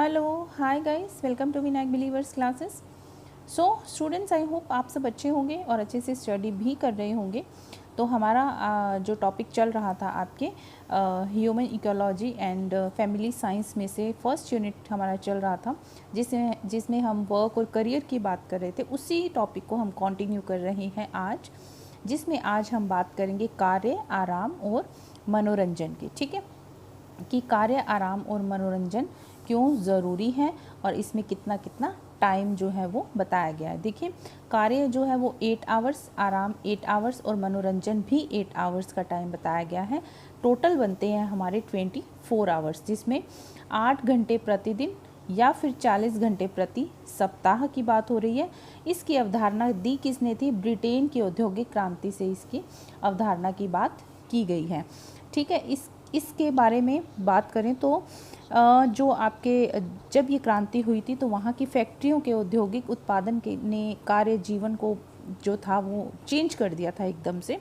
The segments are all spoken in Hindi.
Hello hi guys, welcome to Vinayak believers classes. So students, I hope आप सब अच्छे होंगे और अच्छे से स्टडी भी कर रहे होंगे। तो हमारा जो टॉपिक चल रहा था आपके human ecology and family science में से फर्स्ट यूनिट हमारा चल रहा था, जिसमें हम वर्क और करियर की बात कर रहे थे। उसी टॉपिक को हम कंटिन्यू कर रहे हैं आज, जिसमें आज हम बात करेंगे कार्य, आराम और मनोरंजन की। ठीक है, कि कार्य, आराम और मनोरंजन क्यों ज़रूरी है और इसमें कितना कितना टाइम जो है वो बताया गया है। देखिए, कार्य जो है वो 8 आवर्स, आराम 8 आवर्स और मनोरंजन भी 8 आवर्स का टाइम बताया गया है। टोटल बनते हैं हमारे 24 आवर्स, जिसमें 8 घंटे प्रतिदिन या फिर 40 घंटे प्रति सप्ताह की बात हो रही है। इसकी अवधारणा दी किसने थी? ब्रिटेन की औद्योगिक क्रांति से इसकी अवधारणा की बात की गई है। ठीक है, इसके बारे में बात करें तो जो आपके जब ये क्रांति हुई थी तो वहाँ की फैक्ट्रियों के औद्योगिक उत्पादन के ने कार्य जीवन को जो था वो चेंज कर दिया था एकदम से।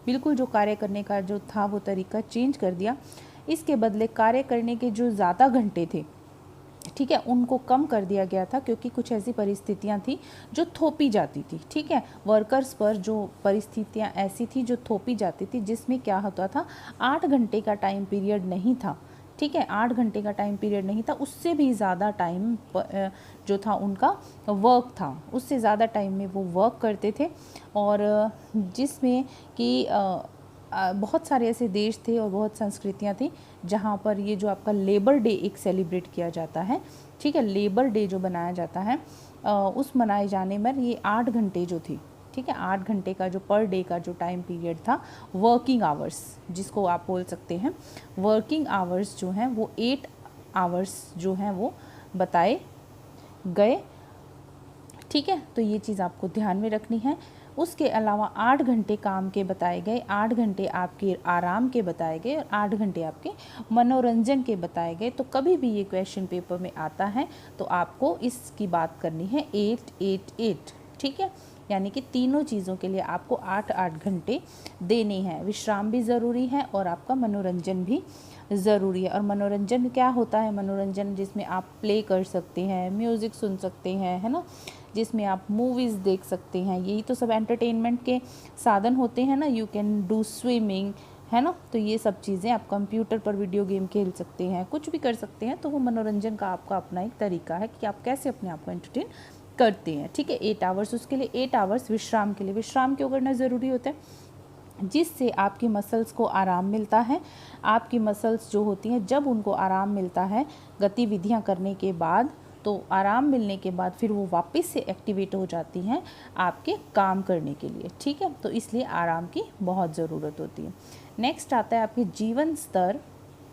बिल्कुल जो कार्य करने का जो था वो तरीका चेंज कर दिया। इसके बदले कार्य करने के जो ज़्यादा घंटे थे, ठीक है, उनको कम कर दिया गया था, क्योंकि कुछ ऐसी परिस्थितियां थी जो थोपी जाती थी। ठीक है, वर्कर्स पर जो परिस्थितियां ऐसी थी जो थोपी जाती थी, जिसमें क्या होता था, 8 घंटे का टाइम पीरियड नहीं था। ठीक है, 8 घंटे का टाइम पीरियड नहीं था, उससे भी ज़्यादा टाइम जो था उनका वर्क था, उससे ज़्यादा टाइम में वो वर्क करते थे। और जिसमें कि बहुत सारे ऐसे देश थे और बहुत संस्कृतियाँ थी जहाँ पर ये जो आपका लेबर डे एक सेलिब्रेट किया जाता है। ठीक है, लेबर डे जो बनाया जाता है उस मनाए जाने में ये 8 घंटे जो थी, ठीक है, 8 घंटे का जो पर डे का जो टाइम पीरियड था, वर्किंग आवर्स जिसको आप बोल सकते हैं, वर्किंग आवर्स जो हैं वो 8 आवर्स जो हैं वो बताए गए। ठीक है, तो ये चीज़ आपको ध्यान में रखनी है। उसके अलावा 8 घंटे काम के बताए गए, 8 घंटे आपके आराम के बताए गए और 8 घंटे आपके मनोरंजन के बताए गए। तो कभी भी ये क्वेश्चन पेपर में आता है तो आपको इसकी बात करनी है 8-8-8। ठीक है, यानी कि तीनों चीज़ों के लिए आपको 8-8 घंटे देने हैं। विश्राम भी ज़रूरी है और आपका मनोरंजन भी ज़रूरी है। और मनोरंजन क्या होता है? मनोरंजन जिसमें आप प्ले कर सकते हैं, म्यूज़िक सुन सकते हैं, है ना, जिसमें आप मूवीज़ देख सकते हैं। यही तो सब एंटरटेनमेंट के साधन होते हैं ना। यू कैन डू स्विमिंग, है ना, तो ये सब चीज़ें आप कंप्यूटर पर वीडियो गेम खेल सकते हैं, कुछ भी कर सकते हैं। तो वो मनोरंजन का आपका अपना एक तरीका है कि आप कैसे अपने आप को एंटरटेन करते हैं। ठीक है, 8 आवर्स, उसके लिए 8 आवर्स विश्राम के लिए। विश्राम क्यों करना ज़रूरी होता है? जिससे आपकी मसल्स को आराम मिलता है। आपकी मसल्स जो होती हैं, जब उनको आराम मिलता है गतिविधियां करने के बाद, तो आराम मिलने के बाद फिर वो वापस से एक्टिवेट हो जाती हैं आपके काम करने के लिए। ठीक है, तो इसलिए आराम की बहुत ज़रूरत होती है। नेक्स्ट आता है आपके जीवन स्तर।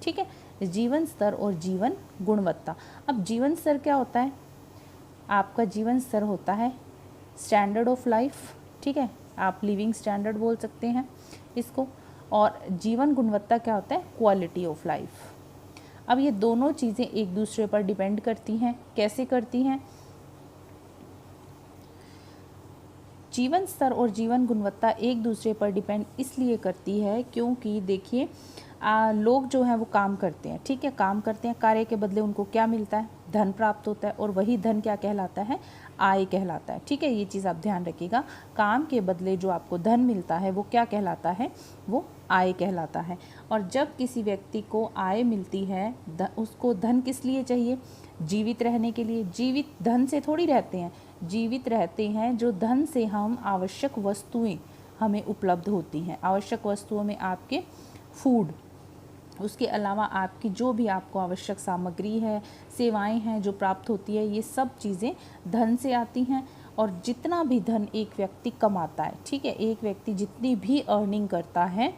ठीक है, जीवन स्तर और जीवन गुणवत्ता। अब जीवन स्तर क्या होता है? आपका जीवन स्तर होता है स्टैंडर्ड ऑफ लाइफ। ठीक है, आप लिविंग स्टैंडर्ड बोल सकते हैं इसको। और जीवन गुणवत्ता क्या होता है? Quality of life. अब ये दोनों चीज़ें एक दूसरे पर डिपेंड करती हैं। कैसे करती हैं? जीवन स्तर और जीवन गुणवत्ता एक दूसरे पर डिपेंड इसलिए करती है क्योंकि देखिए, लोग जो हैं वो काम करते हैं। ठीक है, काम करते हैं, कार्य के बदले उनको क्या मिलता है? धन प्राप्त होता है, और वही धन क्या कहलाता है? आय कहलाता है। ठीक है, ये चीज़ आप ध्यान रखिएगा। काम के बदले जो आपको धन मिलता है वो क्या कहलाता है? वो आय कहलाता है। और जब किसी व्यक्ति को आय मिलती है, उसको धन किस लिए चाहिए? जीवित रहने के लिए। जीवित धन से थोड़ी रहते हैं, जीवित रहते हैं जो धन से हम आवश्यक वस्तुएं हमें उपलब्ध होती हैं। आवश्यक वस्तुओं में आपके फूड, उसके अलावा आपकी जो भी आपको आवश्यक सामग्री है, सेवाएं हैं जो प्राप्त होती है, ये सब चीज़ें धन से आती हैं। और जितना भी धन एक व्यक्ति कमाता है, ठीक है, एक व्यक्ति जितनी भी अर्निंग करता है,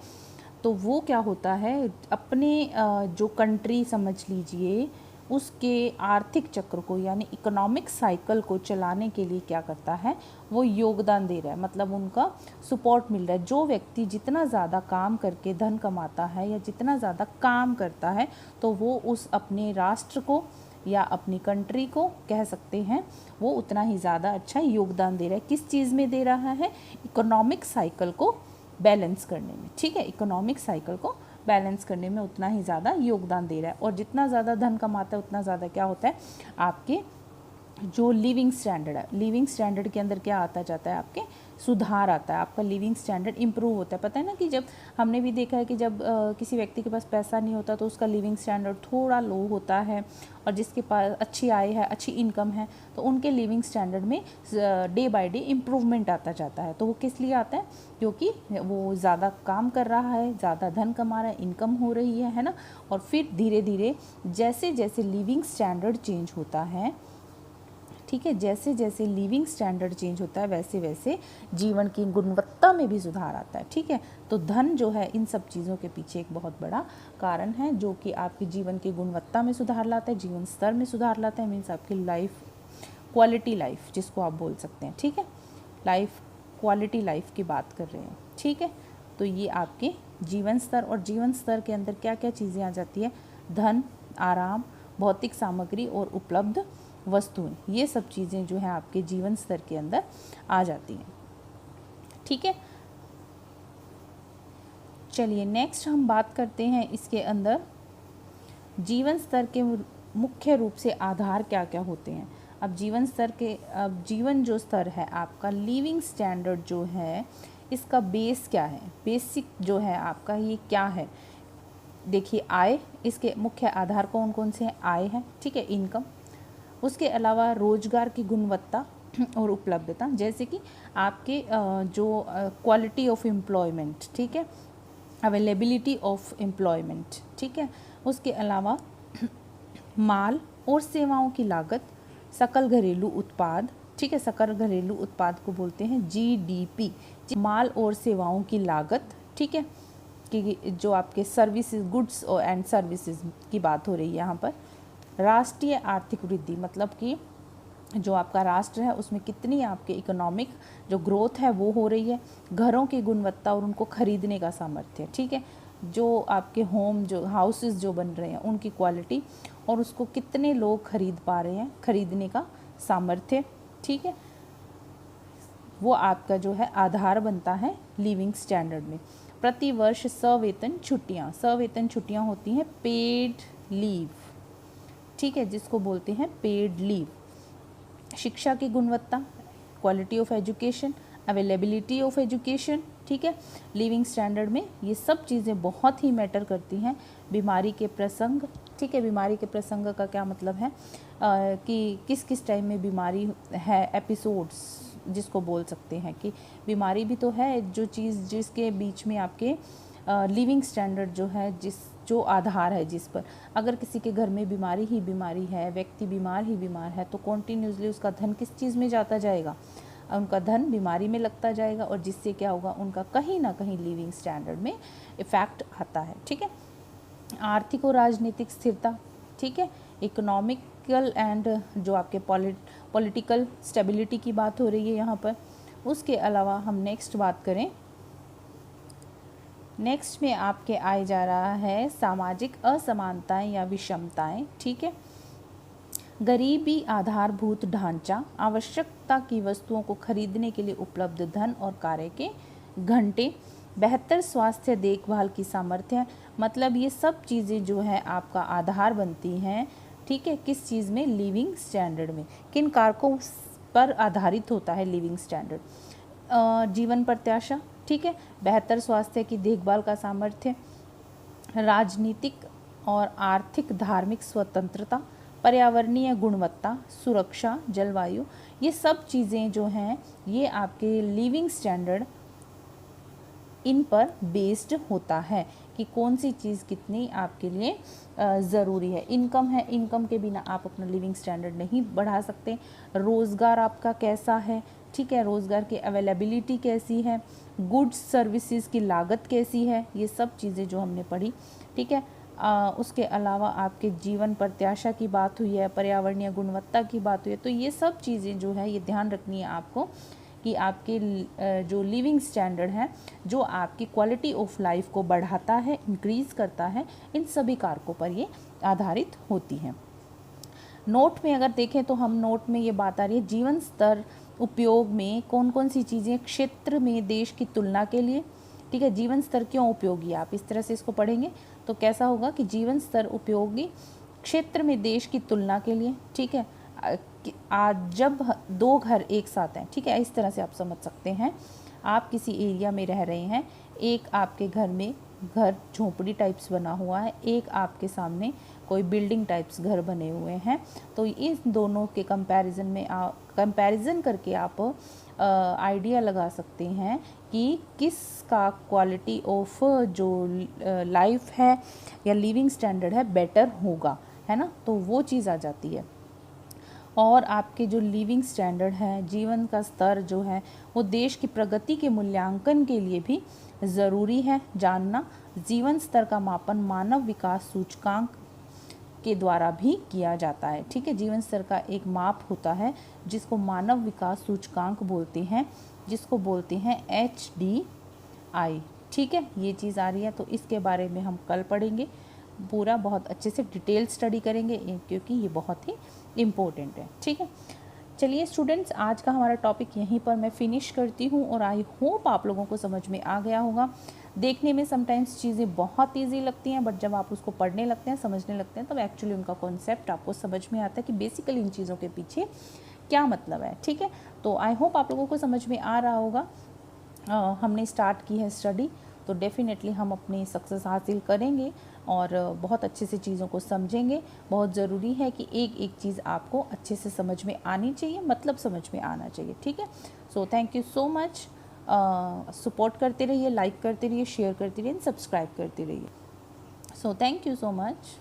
तो वो क्या होता है, अपने जो कंट्री समझ लीजिए, उसके आर्थिक चक्र को यानी इकोनॉमिक साइकिल को चलाने के लिए क्या करता है? वो योगदान दे रहा है, मतलब उनका सपोर्ट मिल रहा है। जो व्यक्ति जितना ज़्यादा काम करके धन कमाता है या जितना ज़्यादा काम करता है, तो वो उस अपने राष्ट्र को या अपनी कंट्री को कह सकते हैं वो उतना ही ज़्यादा अच्छा योगदान दे रहा है। किस चीज़ में दे रहा है? इकोनॉमिक साइकिल को बैलेंस करने में। ठीक है, इकोनॉमिक साइकिल को बैलेंस करने में उतना ही ज़्यादा योगदान दे रहा है। और जितना ज़्यादा धन कमाता है उतना ज़्यादा क्या होता है, आपके जो लिविंग स्टैंडर्ड है, लिविंग स्टैंडर्ड के अंदर क्या आता जाता है, आपके सुधार आता है, आपका लिविंग स्टैंडर्ड इम्प्रूव होता है। पता है ना कि जब हमने भी देखा है कि जब किसी व्यक्ति के पास पैसा नहीं होता तो उसका लिविंग स्टैंडर्ड थोड़ा लो होता है, और जिसके पास अच्छी आय है, अच्छी इनकम है, तो उनके लिविंग स्टैंडर्ड में डे बाय डे इम्प्रूवमेंट आता जाता है। तो वो किस लिए आता है, क्योंकि वो ज़्यादा काम कर रहा है, ज़्यादा धन कमा रहा है, इनकम हो रही है ना। और फिर धीरे धीरे जैसे जैसे लिविंग स्टैंडर्ड चेंज होता है, ठीक है, जैसे जैसे लिविंग स्टैंडर्ड चेंज होता है वैसे वैसे जीवन की गुणवत्ता में भी सुधार आता है। ठीक है, तो धन जो है इन सब चीज़ों के पीछे एक बहुत बड़ा कारण है, जो कि आपके जीवन की गुणवत्ता में सुधार लाता है, जीवन स्तर में सुधार लाता है। मीन्स आपकी लाइफ क्वालिटी लाइफ जिसको आप बोल सकते हैं। ठीक है, लाइफ क्वालिटी लाइफ की बात कर रहे हैं। ठीक है, तो ये आपके जीवन स्तर, और जीवन स्तर के अंदर क्या क्या चीज़ें आ जाती है, धन, आराम, भौतिक सामग्री और उपलब्ध वस्तुएं, ये सब चीज़ें जो है आपके जीवन स्तर के अंदर आ जाती हैं। ठीक है, चलिए नेक्स्ट हम बात करते हैं इसके अंदर जीवन स्तर के मुख्य रूप से आधार क्या क्या होते हैं। अब जीवन स्तर के, अब जीवन जो स्तर है आपका, लिविंग स्टैंडर्ड जो है, इसका बेस क्या है, बेसिक जो है आपका ये क्या है। देखिए आय, इसके मुख्य आधार कौन कौन से हैं, आय है, ठीक है, इनकम, उसके अलावा रोजगार की गुणवत्ता और उपलब्धता, जैसे कि आपके जो क्वालिटी ऑफ एम्प्लॉयमेंट, ठीक है, अवेलेबिलिटी ऑफ एम्प्लॉयमेंट, ठीक है, उसके अलावा माल और सेवाओं की लागत, सकल घरेलू उत्पाद, ठीक है, सकल घरेलू उत्पाद को बोलते हैं जीडीपी, माल और सेवाओं की लागत, ठीक है, कि जो आपके सर्विसेज, गुड्स एंड सर्विसेज की बात हो रही है यहाँ पर। राष्ट्रीय आर्थिक वृद्धि, मतलब कि जो आपका राष्ट्र है उसमें कितनी आपके इकोनॉमिक जो ग्रोथ है वो हो रही है। घरों की गुणवत्ता और उनको खरीदने का सामर्थ्य, ठीक है, जो आपके होम, जो हाउसेस जो बन रहे हैं उनकी क्वालिटी, और उसको कितने लोग खरीद पा रहे हैं, खरीदने का सामर्थ्य, ठीक है, वो आपका जो है आधार बनता है लिविंग स्टैंडर्ड में। प्रति वर्ष सवेतन छुट्टियाँ, सवेतन छुट्टियाँ होती हैं पेड लीव, ठीक है, जिसको बोलते हैं पेड लीव। शिक्षा की गुणवत्ता, quality of education, availability of education, ठीक है, लिविंग स्टैंडर्ड में ये सब चीज़ें बहुत ही मैटर करती हैं। बीमारी के प्रसंग, ठीक है, बीमारी के प्रसंग का क्या मतलब है कि किस किस टाइम में बीमारी है, एपिसोड्स जिसको बोल सकते हैं कि बीमारी भी तो है जो चीज़ जिसके बीच में आपके लिविंग स्टैंडर्ड जो है, जो आधार है जिस पर, अगर किसी के घर में बीमारी ही बीमारी है, व्यक्ति बीमार ही बीमार है, तो कॉन्टीन्यूसली उसका धन किस चीज़ में जाता जाएगा, उनका धन बीमारी में लगता जाएगा, और जिससे क्या होगा, उनका कहीं ना कहीं लिविंग स्टैंडर्ड में इफेक्ट आता है। ठीक है, आर्थिक और राजनीतिक स्थिरता, ठीक है, इकोनॉमिकल एंड जो आपके पॉलिटिकल स्टेबिलिटी की बात हो रही है यहाँ पर। उसके अलावा हम नेक्स्ट बात करें, नेक्स्ट में आपके आए जा रहा है सामाजिक असमानताएं या विषमताएं, ठीक है, गरीबी, आधारभूत ढांचा, आवश्यकता की वस्तुओं को खरीदने के लिए उपलब्ध धन और कार्य के घंटे, बेहतर स्वास्थ्य देखभाल की सामर्थ्य, मतलब ये सब चीज़ें जो है आपका आधार बनती हैं, ठीक है, किस चीज़ में, लिविंग स्टैंडर्ड में। किन कारकों पर आधारित होता है लिविंग स्टैंडर्ड, जीवन प्रत्याशा, ठीक है, बेहतर स्वास्थ्य की देखभाल का सामर्थ्य, राजनीतिक और आर्थिक धार्मिक स्वतंत्रता, पर्यावरणीय गुणवत्ता, सुरक्षा, जलवायु, ये सब चीज़ें जो हैं ये आपके लिविंग स्टैंडर्ड इन पर बेस्ड होता है कि कौन सी चीज़ कितनी आपके लिए ज़रूरी है। इनकम है, इनकम के बिना आप अपना लिविंग स्टैंडर्ड नहीं बढ़ा सकते। रोज़गार आपका कैसा है, ठीक है, रोज़गार की अवेलेबिलिटी कैसी है, गुड्स सर्विसेज की लागत कैसी है, ये सब चीज़ें जो हमने पढ़ी, ठीक है। उसके अलावा आपके जीवन प्रत्याशा की बात हुई है, पर्यावरणीय गुणवत्ता की बात हुई है, तो ये सब चीज़ें जो है ये ध्यान रखनी है आपको कि आपके जो लिविंग स्टैंडर्ड है, जो आपकी क्वालिटी ऑफ लाइफ को बढ़ाता है, इंक्रीज़ करता है, इन सभी कारकों पर ये आधारित होती हैं। नोट में अगर देखें तो हम नोट में ये बात आ रही है, जीवन स्तर उपयोग में कौन कौन सी चीज़ें क्षेत्र में देश की तुलना के लिए, ठीक है। जीवन स्तर क्यों उपयोगी, आप इस तरह से इसको पढ़ेंगे तो कैसा होगा कि जीवन स्तर उपयोगी क्षेत्र में देश की तुलना के लिए, ठीक है। आज जब दो घर एक साथ हैं, ठीक है, इस तरह से आप समझ सकते हैं। आप किसी एरिया में रह रहे हैं, एक आपके घर में घर झोपड़ी टाइप्स बना हुआ है, एक आपके सामने कोई बिल्डिंग टाइप्स घर बने हुए हैं, तो इस दोनों के कंपैरिजन में कंपैरिजन करके आप आइडिया लगा सकते हैं कि किसका क्वालिटी ऑफ जो लाइफ है या लिविंग स्टैंडर्ड है बेटर होगा, है ना। तो वो चीज़ आ जाती है। और आपके जो लिविंग स्टैंडर्ड है, जीवन का स्तर जो है, वो देश की प्रगति के मूल्यांकन के लिए भी ज़रूरी है जानना। जीवन स्तर का मापन मानव विकास सूचकांक के द्वारा भी किया जाता है, ठीक है। जीवन स्तर का एक माप होता है जिसको मानव विकास सूचकांक बोलते हैं, जिसको बोलते हैं HDI, ठीक है। ये चीज़ आ रही है, तो इसके बारे में हम कल पढ़ेंगे, पूरा बहुत अच्छे से डिटेल स्टडी करेंगे क्योंकि ये बहुत ही इम्पोर्टेंट है, ठीक है। चलिए स्टूडेंट्स, आज का हमारा टॉपिक यहीं पर मैं फिनिश करती हूँ और आई होप आप लोगों को समझ में आ गया होगा। देखने में समटाइम्स चीज़ें बहुत ईजी लगती हैं, बट जब आप उसको पढ़ने लगते हैं, समझने लगते हैं, तब एक्चुअली उनका कॉन्सेप्ट आपको समझ में आता है कि बेसिकली इन चीज़ों के पीछे क्या मतलब है, ठीक है। तो आई होप आप लोगों को समझ में आ रहा होगा। हमने स्टार्ट की है स्टडी, तो डेफिनेटली हम अपनी सक्सेस हासिल करेंगे और बहुत अच्छे से चीज़ों को समझेंगे। बहुत ज़रूरी है कि एक एक चीज़ आपको अच्छे से समझ में आनी चाहिए, मतलब समझ में आना चाहिए, ठीक है। So thank you so much. Support करते रहिए, लाइक करते रहिए, शेयर करते रहिए, सब्सक्राइब करते रहिए। So thank you so much.